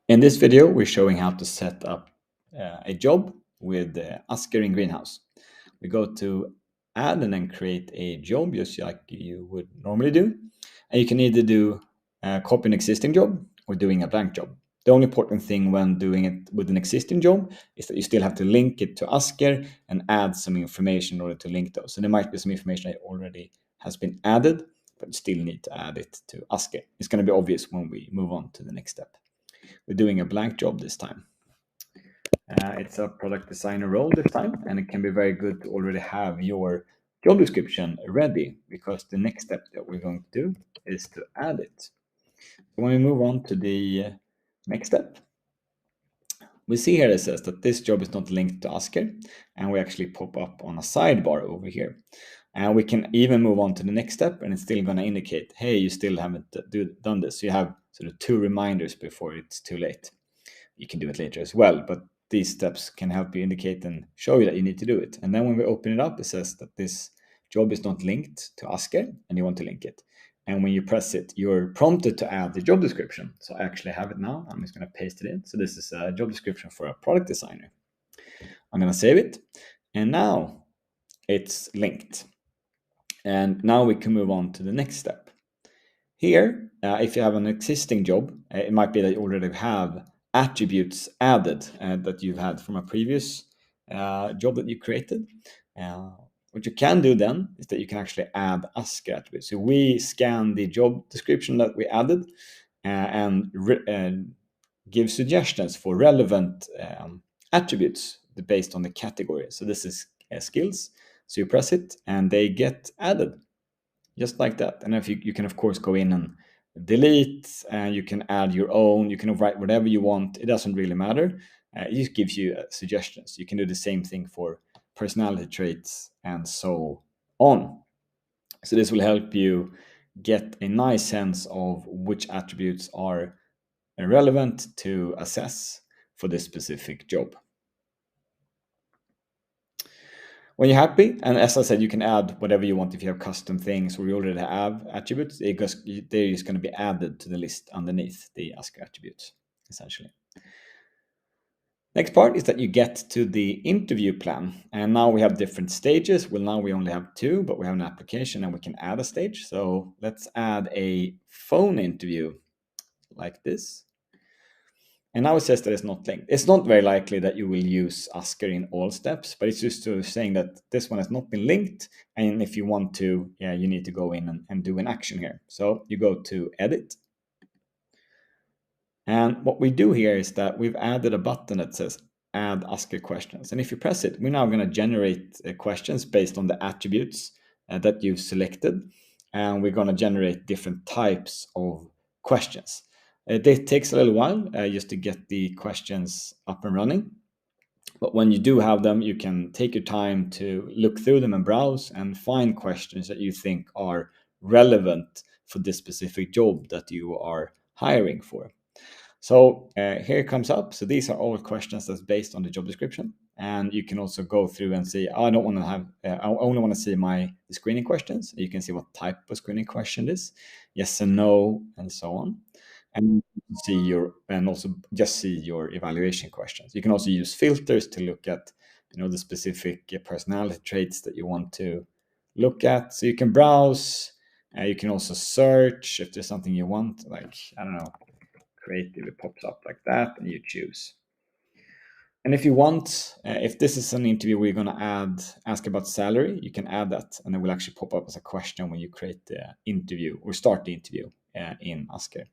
In this video, we're showing how to set up a job with Asker in Greenhouse. We go to add and then create a job just like you would normally do. And you can either do copy an existing job or doing a blank job. The only important thing when doing it with an existing job is that you still have to link it to Asker and add some information in order to link those. So there might be some information that already has been added, but you still need to add it to Asker. It's going to be obvious when we move on to the next step. We're doing a blank job this time. It's a product designer role this time, and it can be very good to already have your job description ready, because the next step that we're going to do is to add it. When we move on to the next step, we see here it says that this job is not linked to Asker, and we actually pop up on a sidebar over here. And we can even move on to the next step, and it's still going to indicate, hey, you still haven't done this. So you have sort of 2 reminders before it's too late. You can do it later as well, but these steps can help you indicate and show you that you need to do it. And then when we open it up, it says that this job is not linked to Asker and you want to link it. And when you press it, you're prompted to add the job description. So I actually have it now. I'm just going to paste it in. So this is a job description for a product designer. I'm going to save it. And now it's linked. And now we can move on to the next step. Here, if you have an existing job, it might be that you already have attributes added that you've had from a previous job that you created. What you can do then is that you can actually add Asker attributes. So we scan the job description that we added and give suggestions for relevant attributes based on the category. So this is skills. So you press it and they get added just like that. And if you can of course go in and delete, and you can add your own, you can write whatever you want. It doesn't really matter. It just gives you suggestions. You can do the same thing for personality traits and so on. So this will help you get a nice sense of which attributes are relevant to assess for this specific job. When you're happy, and as I said, you can add whatever you want. If you have custom things or you already have attributes, they're just going to be added to the list underneath the Asker attributes, essentially. Next part is that you get to the interview plan. And now we have different stages. Well, now we only have 2, but we have an application and we can add a stage. So let's add a phone interview like this. And now it says that it's not linked. It's not very likely that you will use Asker in all steps, but it's just saying that this one has not been linked. And if you want to, you need to go in and do an action here. So you go to edit. And what we do here is that we've added a button that says add Asker questions. And if you press it, we're now going to generate questions based on the attributes that you've selected. And we're going to generate different types of questions. It takes a little while just to get the questions up and running. But when you do have them, you can take your time to look through them and browse and find questions that you think are relevant for this specific job that you are hiring for. So here it comes up. So these are all questions that's based on the job description. And you can also go through and see, I don't want to have, I only want to see the screening questions. You can see what type of screening question it is, yes and no, and so on. And also just see your evaluation questions. You can also use filters to look at, the specific personality traits that you want to look at. So you can browse. You can also search if there's something you want, like, I don't know, creative, it pops up like that and you choose. And if you want, if this is an interview where you're going to ask about salary, you can add that and it will actually pop up as a question when you create the interview or start the interview in Asker.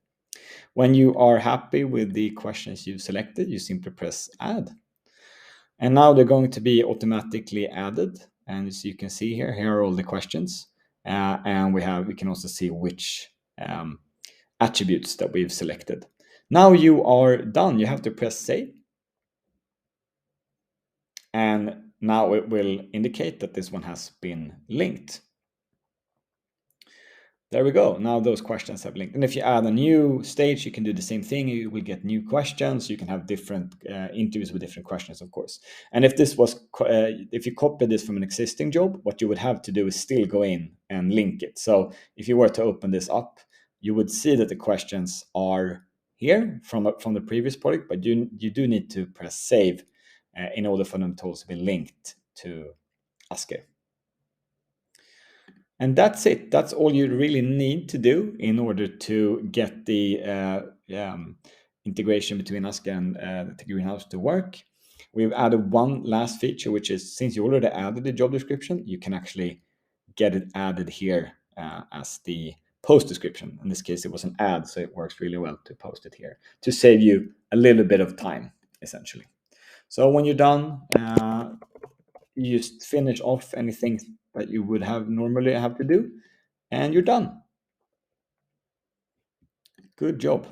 When you are happy with the questions you've selected, you simply press add. And now they're going to be automatically added. And as you can see here are all the questions. And we can also see which attributes that we've selected. Now you are done. You have to press save. And now it will indicate that this one has been linked. There we go. Now those questions have linked. And if you add a new stage, you can do the same thing. You will get new questions. You can have different interviews with different questions, of course. And if if you copy this from an existing job, what you would have to do is still go in and link it. So if you were to open this up, you would see that the questions are here from the previous project, but you do need to press save in order for them to also be linked to Asker. And that's it. That's all you really need to do in order to get the integration between Asker and the Greenhouse to work. We've added one last feature, which is since you already added the job description, you can actually get it added here as the post description. In this case, it was an ad, so it works really well to post it here to save you a little bit of time, essentially. So when you're done, you just finish off anything that you would have normally have to do, and you're done. Good job.